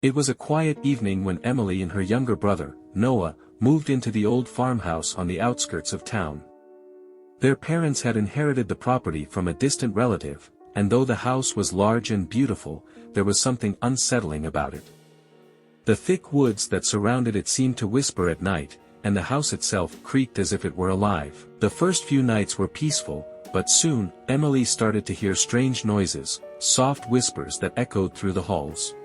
It was a quiet evening when Emily and her younger brother, Noah, moved into the old farmhouse on the outskirts of town. Their parents had inherited the property from a distant relative, and though the house was large and beautiful, there was something unsettling about it. The thick woods that surrounded it seemed to whisper at night, and the house itself creaked as if it were alive. The first few nights were peaceful, but soon, Emily started to hear strange noises, soft whispers that echoed through the halls.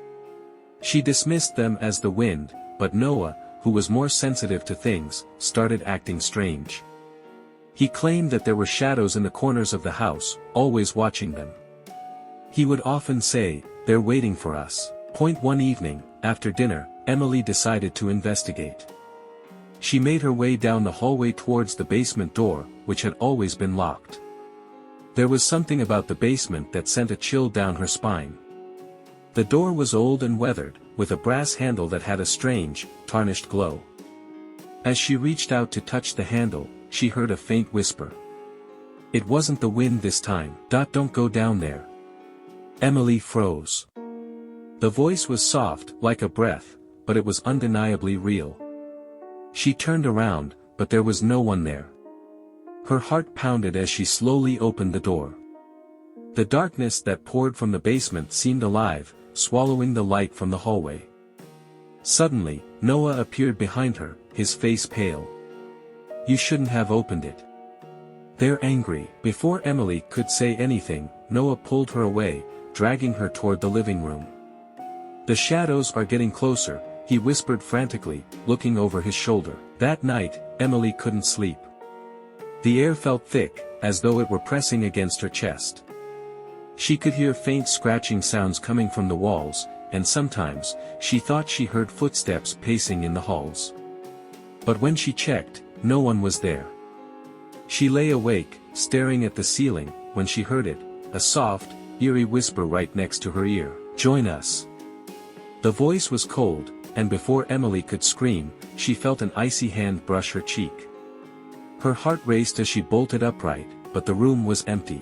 She dismissed them as the wind, but Noah, who was more sensitive to things, started acting strange. He claimed that there were shadows in the corners of the house, always watching them. He would often say, "They're waiting for us." One evening, after dinner, Emily decided to investigate. She made her way down the hallway towards the basement door, which had always been locked. There was something about the basement that sent a chill down her spine. The door was old and weathered, with a brass handle that had a strange, tarnished glow. As she reached out to touch the handle, she heard a faint whisper. It wasn't the wind this time. "Don't go down there." Emily froze. The voice was soft, like a breath, but it was undeniably real. She turned around, but there was no one there. Her heart pounded as she slowly opened the door. The darkness that poured from the basement seemed alive, swallowing the light from the hallway. Suddenly, Noah appeared behind her, his face pale. "You shouldn't have opened it. They're angry." Before Emily could say anything, Noah pulled her away, dragging her toward the living room. "The shadows are getting closer," he whispered frantically, looking over his shoulder. That night, Emily couldn't sleep. The air felt thick, as though it were pressing against her chest. She could hear faint scratching sounds coming from the walls, and sometimes, she thought she heard footsteps pacing in the halls. But when she checked, no one was there. She lay awake, staring at the ceiling, when she heard it, a soft, eerie whisper right next to her ear. "Join us." The voice was cold, and before Emily could scream, she felt an icy hand brush her cheek. Her heart raced as she bolted upright, but the room was empty.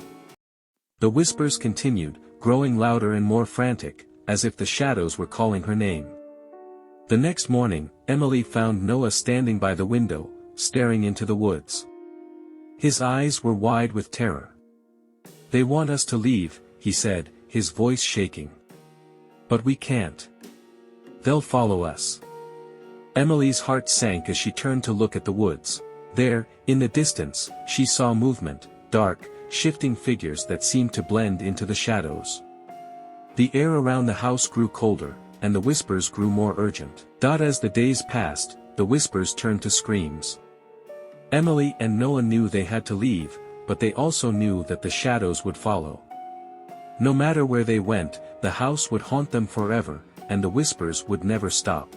The whispers continued, growing louder and more frantic, as if the shadows were calling her name. The next morning, Emily found Noah standing by the window, staring into the woods. His eyes were wide with terror. "They want us to leave," he said, his voice shaking. "But we can't. They'll follow us." Emily's heart sank as she turned to look at the woods. There, in the distance, she saw movement, dark, shifting figures that seemed to blend into the shadows. The air around the house grew colder, and the whispers grew more urgent. As the days passed, the whispers turned to screams. Emily and Noah knew they had to leave, but they also knew that the shadows would follow. No matter where they went, the house would haunt them forever, and the whispers would never stop.